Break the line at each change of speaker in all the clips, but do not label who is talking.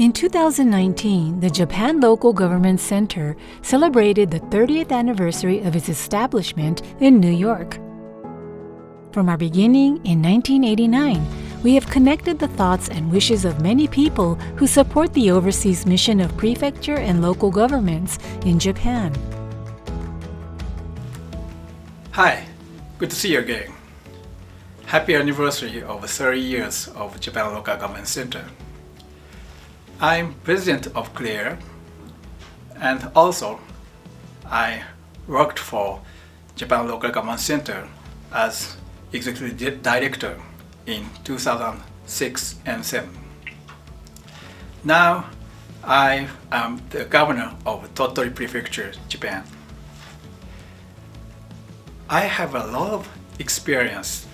In 2019, the Japan Local Government Center celebrated the 30th anniversary of its establishment in New York. From our beginning in 1989, we have connected the thoughts and wishes of many people who support the overseas mission of prefecture and local governments in Japan.
Hi, good to see you again. Happy anniversary of 30 years of Japan Local Government Center. I'm president of CLEAR, and also I worked for Japan Local Government Center as executive director in 2006 and 7. Now I am the governor of Tottori Prefecture, Japan. I have a lot of experience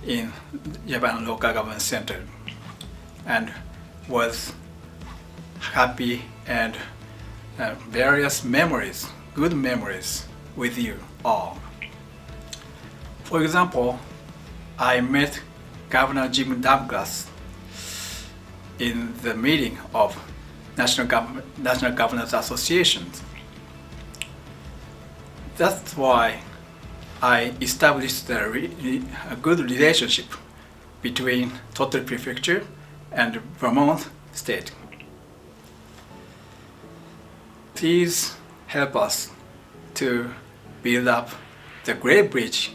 in Japan Local Government Center and was happy and various memories, good memories with you all. For example, I met Governor Jim Douglas in the meeting of National Governors Association. That's why I established a good relationship between Tottori Prefecture and Vermont State. Please help us to build up the Great Bridge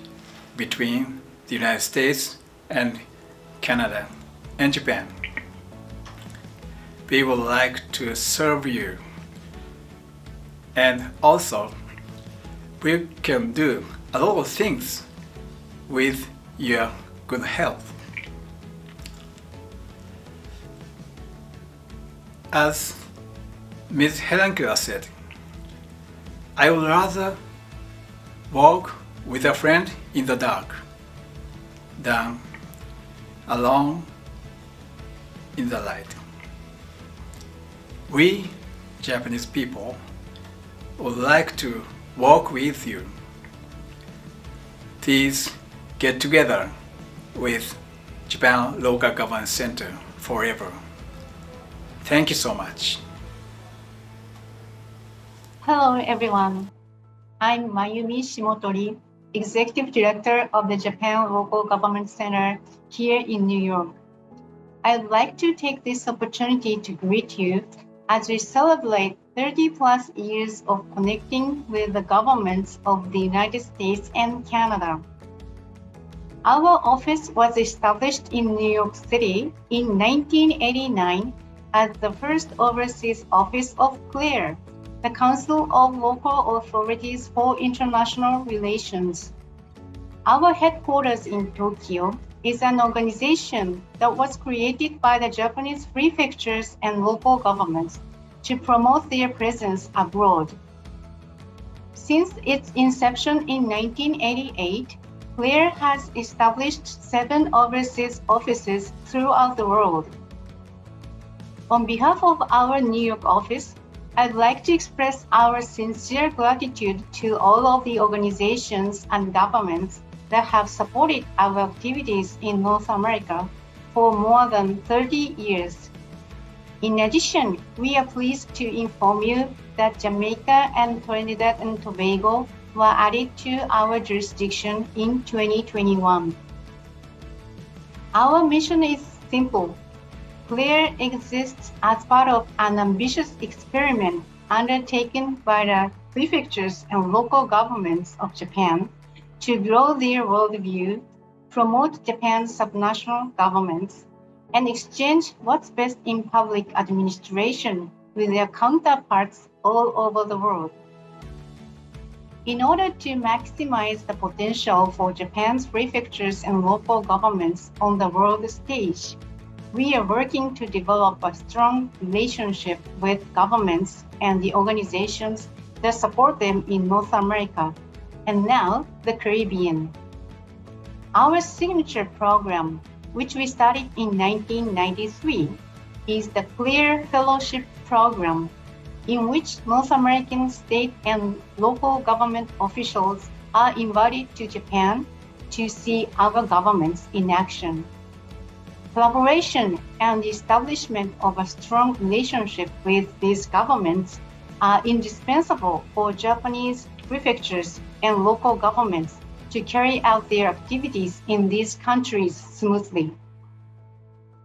between the United States and Canada and Japan. We would like to serve you, and also we can do a lot of things with your good health. As Ms. Helen Keller said, I would rather walk with a friend in the dark than alone in the light. We Japanese people would like to walk with you. Please get together with Japan Local Government Center forever. Thank you so much.
Hello everyone. I'm Mayumi Shimotori, Executive Director of the Japan Local Government Center here in New York. I'd like to take this opportunity to greet you as we celebrate 30 plus years of connecting with the governments of the United States and Canada. Our office was established in New York City in 1989 as the first overseas office of CLEAR, the Council of Local Authorities for International Relations. Our headquarters in Tokyo is an organization that was created by the Japanese prefectures and local governments to promote their presence abroad. Since its inception in 1988, CLEAR has established 7 overseas offices throughout the world. On behalf of our New York office, I'd like to express our sincere gratitude to all of the organizations and governments that have supported our activities in North America for more than 30 years. In addition, we are pleased to inform you that Jamaica and Trinidad and Tobago were added to our jurisdiction in 2021. Our mission is simple. CLEAR exists as part of an ambitious experiment undertaken by the prefectures and local governments of Japan to grow their worldview, promote Japan's subnational governments, and exchange what's best in public administration with their counterparts all over the world. In order to maximize the potential for Japan's prefectures and local governments on the world stage, we are working to develop a strong relationship with governments and the organizations that support them in North America, and now the Caribbean. Our signature program, which we started in 1993, is the CLEAR Fellowship Program, in which North American state and local government officials are invited to Japan to see our governments in action. Collaboration and the establishment of a strong relationship with these governments are indispensable for Japanese prefectures and local governments to carry out their activities in these countries smoothly.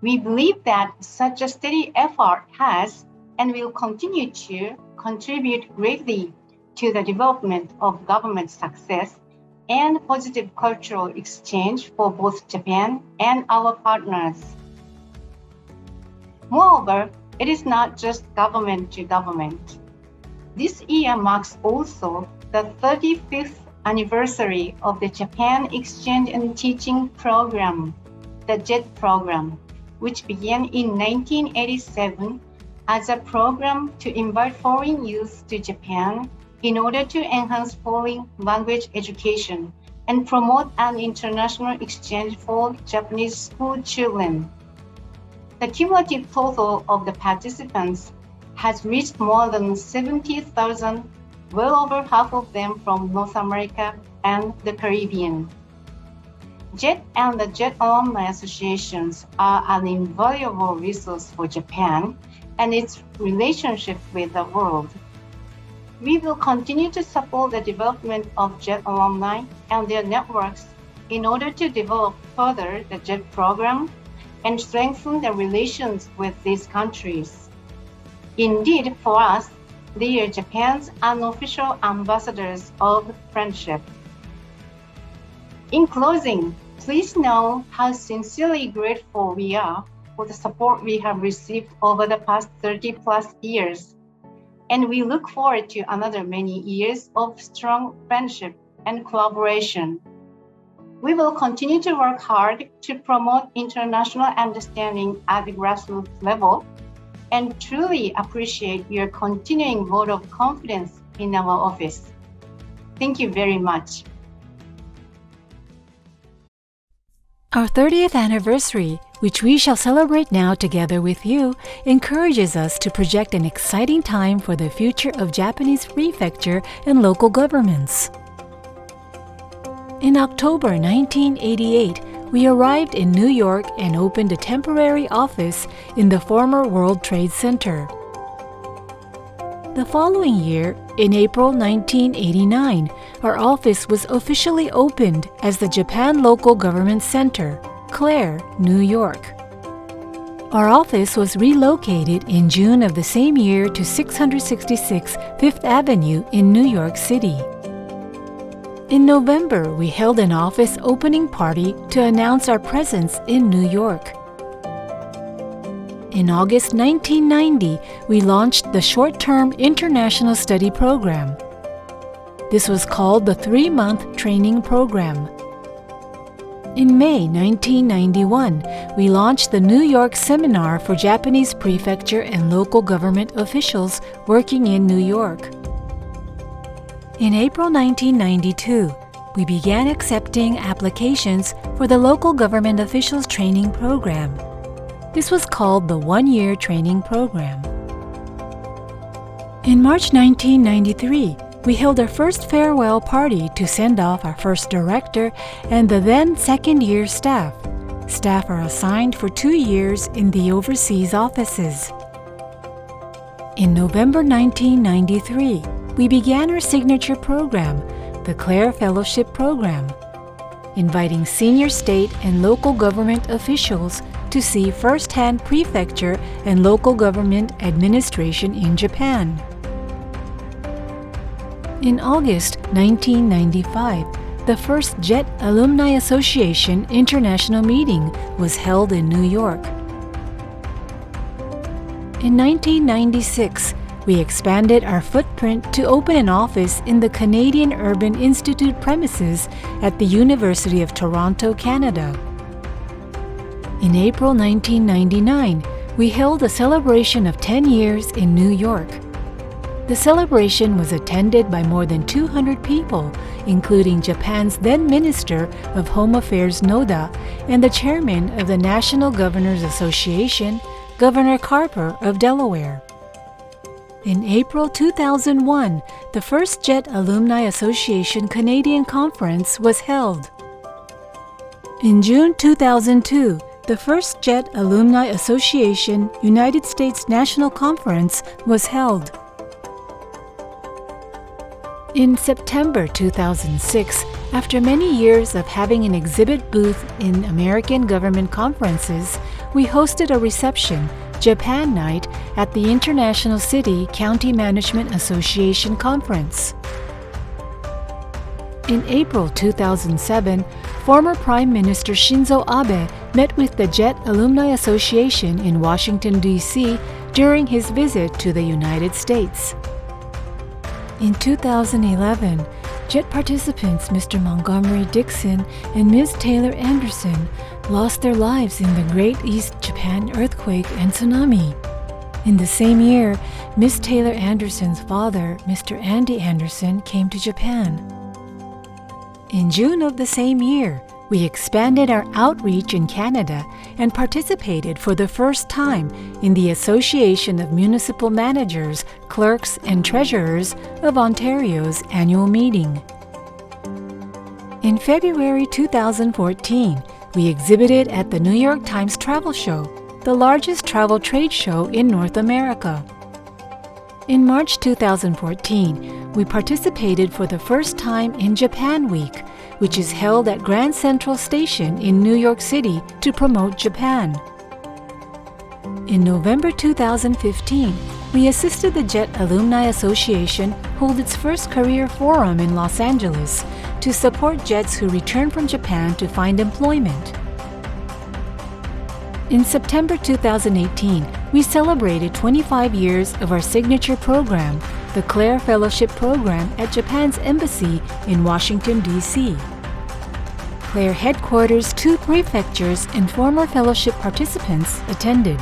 We believe that such a steady effort has and will continue to contribute greatly to the development of government success and positive cultural exchange for both Japan and our partners. Moreover, it is not just government to government. This year marks also the 35th anniversary of the Japan Exchange and Teaching Program, the JET program, which began in 1987 as a program to invite foreign youth to Japan in order to enhance foreign language education and promote an international exchange for Japanese school children. The cumulative total of the participants has reached more than 70,000, well over half of them from North America and the Caribbean. JET and the JET Alumni Associations are an invaluable resource for Japan and its relationship with the world. We will continue to support the development of JET alumni and their networks in order to develop further the JET program and strengthen the relations with these countries. Indeed, for us, they are Japan's unofficial ambassadors of friendship. In closing, please know how sincerely grateful we are for the support we have received over the past 30+ years. And we look forward to another many years of strong friendship and collaboration. We will continue to work hard to promote international understanding at the grassroots level and truly appreciate your continuing vote of confidence in our office. Thank you very much.
Our 30th anniversary, which we shall celebrate now together with you, encourages us to project an exciting time for the future of Japanese prefecture and local governments. In October 1988, we arrived in New York and opened a temporary office in the former World Trade Center. The following year, in April 1989, our office was officially opened as the Japan Local Government Center, Clare, New York. Our office was relocated in June of the same year to 666 Fifth Avenue in New York City. In November, we held an office opening party to announce our presence in New York. In August 1990, we launched the short-term international study program. This was called the 3-month training program. In May 1991, we launched the New York Seminar for Japanese prefecture and local government officials working in New York. In April 1992, we began accepting applications for the local government officials training program. This was called the 1-year training program. In March 1993, we held our first farewell party to send off our first director and the then second-year staff. Staff are assigned for 2 years in the overseas offices. In November 1993, we began our signature program, the Clare Fellowship Program, inviting senior state and local government officials to see first-hand prefecture and local government administration in Japan. In August 1995, the first JET Alumni Association International Meeting was held in New York. In 1996, we expanded our footprint to open an office in the Canadian Urban Institute premises at the University of Toronto, Canada. In April 1999, we held a celebration of 10 years in New York. The celebration was attended by more than 200 people, including Japan's then Minister of Home Affairs Noda and the chairman of the National Governors Association, Governor Carper of Delaware. In April 2001, the first JET Alumni Association Canadian Conference was held. In June 2002, the first JET Alumni Association United States National Conference was held. In September 2006, after many years of having an exhibit booth in American government conferences, we hosted a reception, Japan Night, at the International City County Management Association Conference. In April 2007, former Prime Minister Shinzo Abe met with the JET Alumni Association in Washington, D.C. during his visit to the United States. In 2011, JET participants Mr. Montgomery Dixon and Ms. Taylor Anderson lost their lives in the Great East Japan earthquake and tsunami. In the same year, Ms. Taylor Anderson's father, Mr. Andy Anderson, came to Japan. In June of the same year, we expanded our outreach in Canada and participated for the first time in the Association of Municipal Managers, Clerks and Treasurers of Ontario's annual meeting. In February 2014, we exhibited at the New York Times Travel Show, the largest travel trade show in North America. In March 2014, we participated for the first time in Japan Week, which is held at Grand Central Station in New York City to promote Japan. In November 2015, we assisted the JET Alumni Association hold its first career forum in Los Angeles to support JETs who return from Japan to find employment. In September 2018, we celebrated 25 years of our signature program, the Clare Fellowship Program at Japan's Embassy in Washington, D.C. Clare headquarters, 2 prefectures, and former fellowship participants attended.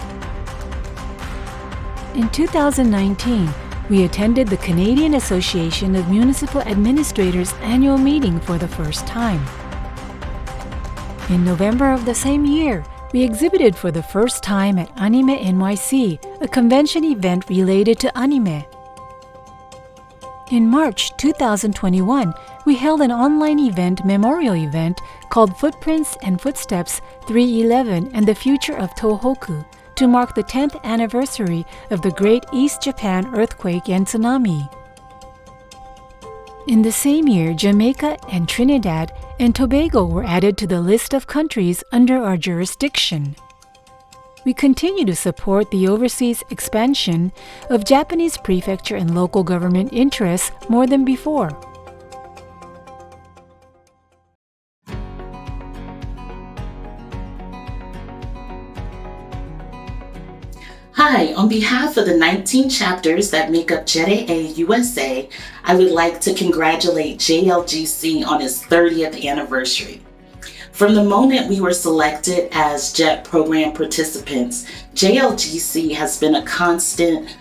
In 2019, we attended the Canadian Association of Municipal Administrators annual meeting for the first time. In November of the same year, we exhibited for the first time at Anime NYC, a convention event related to anime. In March 2021, we held an online memorial event called Footprints and Footsteps 311 and the Future of Tohoku to mark the 10th anniversary of the Great East Japan earthquake and tsunami. In the same year, Jamaica and Trinidad and Tobago were added to the list of countries under our jurisdiction. We continue to support the overseas expansion of Japanese prefecture and local government interests more than before.
Hi, on behalf of the 19 chapters that make up JET USA, I would like to congratulate JLGC on its 30th anniversary. From the moment we were selected as JET program participants, JLGC has been a constant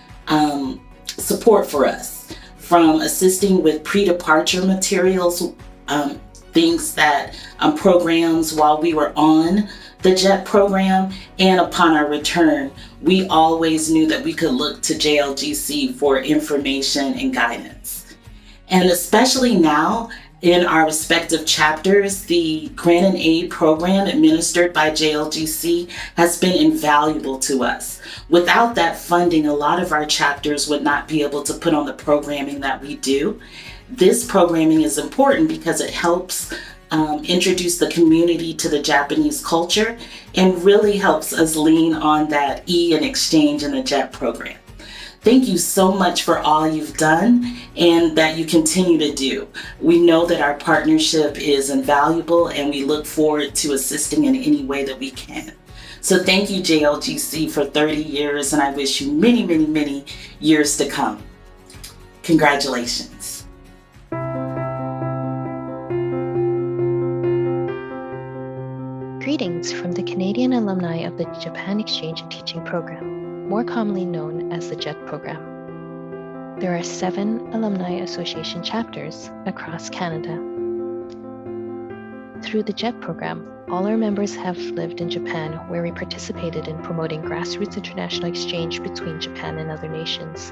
support for us, from assisting with pre-departure materials, programs while we were on the JET program, and upon our return, we always knew that we could look to JLGC for information and guidance. And especially now, in our respective chapters, the Grant and Aid program administered by JLGC has been invaluable to us. Without that funding, a lot of our chapters would not be able to put on the programming that we do. This programming is important because it helps introduce the community to the Japanese culture and really helps us lean on that E and exchange in the JET program. Thank you so much for all you've done and that you continue to do. We know that our partnership is invaluable and we look forward to assisting in any way that we can. So thank you, JLGC, for 30 years, and I wish you many, many, many years to come. Congratulations.
Greetings from the Canadian alumni of the Japan Exchange and Teaching Program, more commonly known as the JET program. There are 7 Alumni Association chapters across Canada. Through the JET program, all our members have lived in Japan, where we participated in promoting grassroots international exchange between Japan and other nations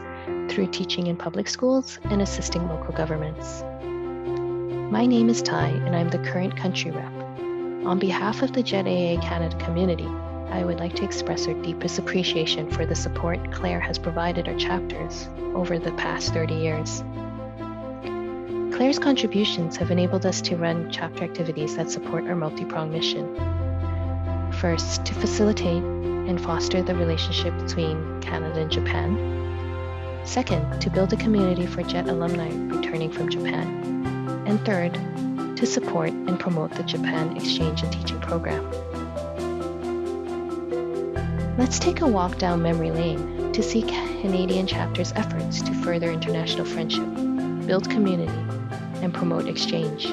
through teaching in public schools and assisting local governments. My name is Tai, and I'm the current country rep. On behalf of the Jet AA Canada community, I would like to express our deepest appreciation for the support Claire has provided our chapters over the past 30 years. Claire's contributions have enabled us to run chapter activities that support our multi-pronged mission. First, to facilitate and foster the relationship between Canada and Japan. Second, to build a community for JET alumni returning from Japan. And third, to support and promote the Japan Exchange and Teaching Program. Let's take a walk down memory lane to see Canadian chapter's efforts to further international friendship, build community, and promote exchange.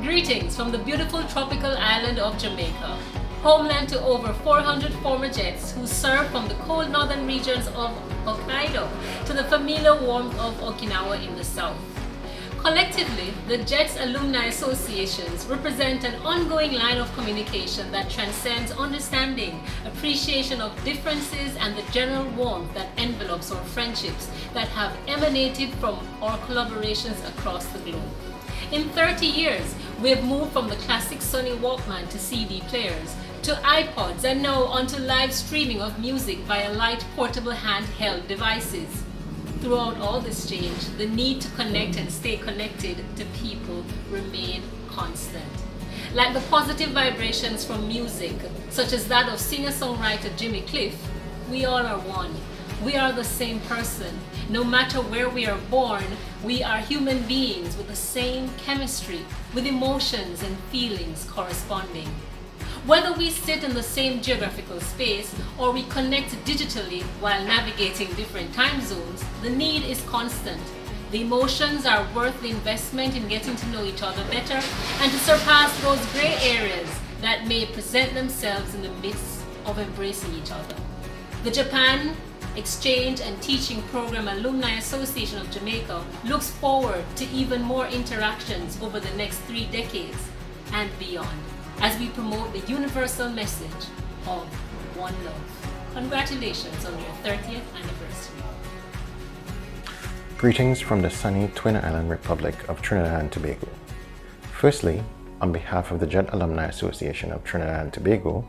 Greetings from the beautiful tropical island of Jamaica, homeland to over 400 former Jets who served from the cold northern regions of Hokkaido to the familiar warmth of Okinawa in the south. Collectively, the Jets Alumni Associations represent an ongoing line of communication that transcends understanding, appreciation of differences, and the general warmth that envelops our friendships that have emanated from our collaborations across the globe. In 30 years, we have moved from the classic Sony Walkman to CD players, to iPods, and now onto live streaming of music via light portable handheld devices. Throughout all this change, the need to connect and stay connected to people remain constant. Like the positive vibrations from music, such as that of singer-songwriter Jimmy Cliff, we all are one. We are the same person. No matter where we are born, we are human beings with the same chemistry, with emotions and feelings corresponding. Whether we sit in the same geographical space or we connect digitally while navigating different time zones, the need is constant. The emotions are worth the investment in getting to know each other better and to surpass those gray areas that may present themselves in the midst of embracing each other. The Japan Exchange and Teaching Program Alumni Association of Jamaica looks forward to even more interactions over the next 3 decades and beyond as we promote the universal message of one love. Congratulations on your 30th anniversary.
Greetings from the sunny Twin Island Republic of Trinidad and Tobago. Firstly, on behalf of the JET Alumni Association of Trinidad and Tobago,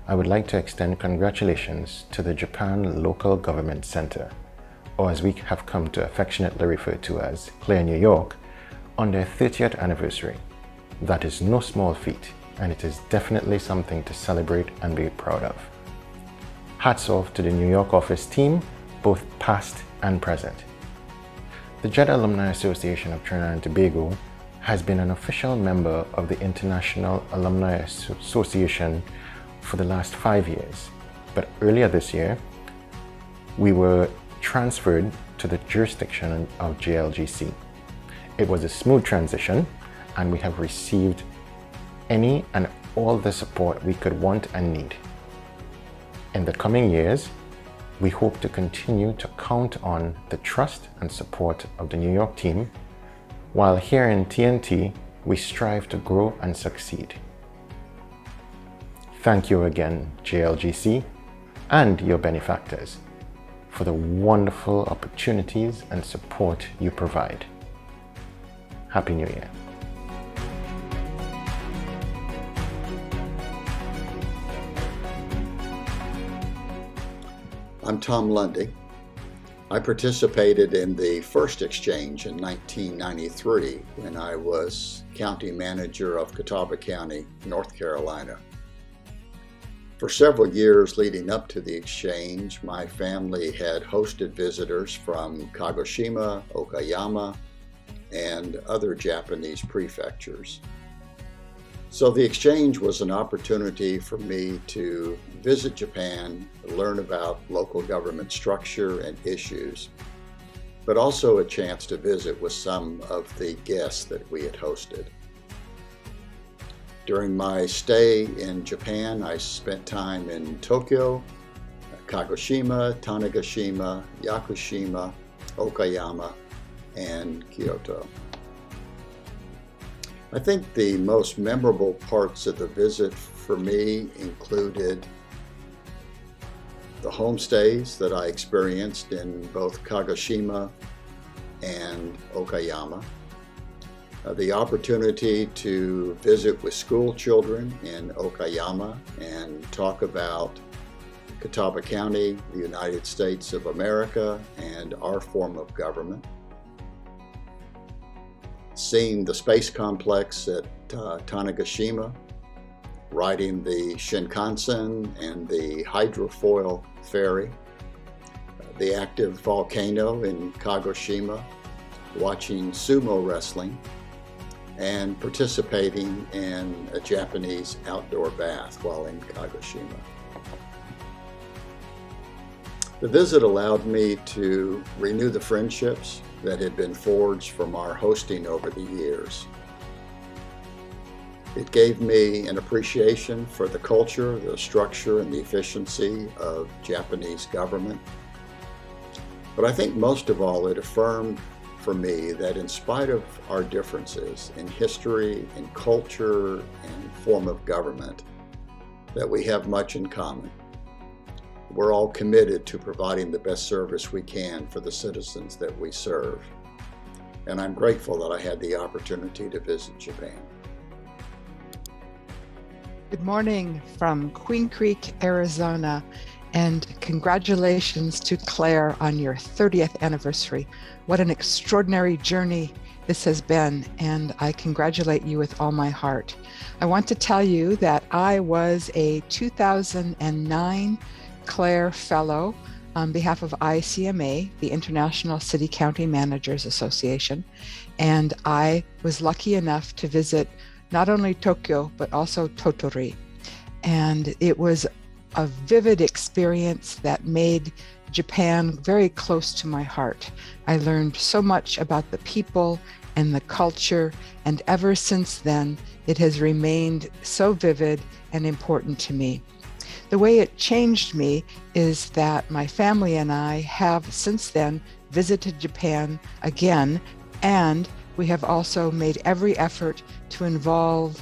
I would like to extend congratulations to the Japan Local Government Center, or as we have come to affectionately refer to as CLARE New York, on their 30th anniversary. That is no small feat, and it is definitely something to celebrate and be proud of. Hats off to the New York office team, both past and present. The JET Alumni Association of Trinidad and Tobago has been an official member of the International Alumni Association for the last 5 years, but earlier this year, we were transferred to the jurisdiction of JLGC. It was a smooth transition, and we have received any and all the support we could want and need. In the coming years, we hope to continue to count on the trust and support of the New York team, while here in TNT, we strive to grow and succeed. Thank you again, JLGC, and your benefactors, for the wonderful opportunities and support you provide. Happy New Year.
I'm Tom Lundy. I participated in the first exchange in 1993 when I was county manager of Catawba County, North Carolina. For several years leading up to the exchange, my family had hosted visitors from Kagoshima, Okayama, and other Japanese prefectures. So the exchange was an opportunity for me to visit Japan, learn about local government structure and issues, but also a chance to visit with some of the guests that we had hosted. During my stay in Japan, I spent time in Tokyo, Kagoshima, Tanegashima, Yakushima, Okayama, and Kyoto. I think the most memorable parts of the visit for me included the homestays that I experienced in both Kagoshima and Okayama, the opportunity to visit with school children in Okayama and talk about Catawba County, the United States of America, and our form of government. Seeing the space complex at Tanegashima, riding the Shinkansen and the hydrofoil ferry, the active volcano in Kagoshima, watching sumo wrestling, and participating in a Japanese outdoor bath while in Kagoshima. The visit allowed me to renew the friendships that had been forged from our hosting over the years. It gave me an appreciation for the culture, the structure, and the efficiency of Japanese government. But I think most of all, it affirmed for me that in spite of our differences in history, in culture, and form of government, that we have much in common. We're all committed to providing the best service we can for the citizens that we serve. And I'm grateful that I had the opportunity to visit Japan.
Good morning from Queen Creek, Arizona, and congratulations to Claire on your 30th anniversary. What an extraordinary journey this has been, and I congratulate you with all my heart. I want to tell you that I was a 2009 Claire Fellow on behalf of ICMA, the International City County Managers Association, and I was lucky enough to visit not only Tokyo, but also Tottori. And it was a vivid experience that made Japan very close to my heart. I learned so much about the people and the culture, and ever since then, it has remained so vivid and important to me. The way it changed me is that my family and I have since then visited Japan again, and we have also made every effort to involve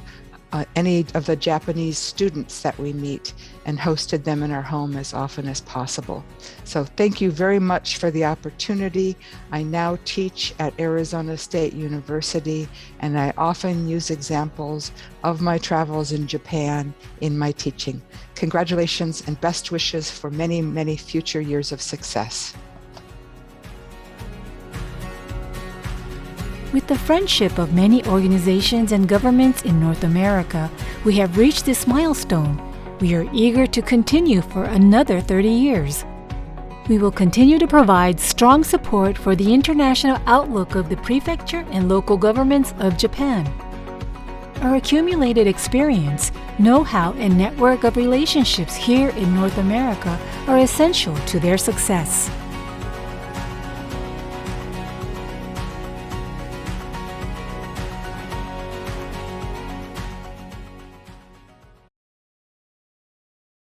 any of the Japanese students that we meet and hosted them in our home as often as possible. So thank you very much for the opportunity. I now teach at Arizona State University, and I often use examples of my travels in Japan in my teaching. Congratulations and best wishes for many, many future years of success.
With the friendship of many organizations and governments in North America, we have reached this milestone. We are eager to continue for another 30 years. We will continue to provide strong support for the international outlook of the prefecture and local governments of Japan. Our accumulated experience, know-how, and network of relationships here in North America are essential to their success.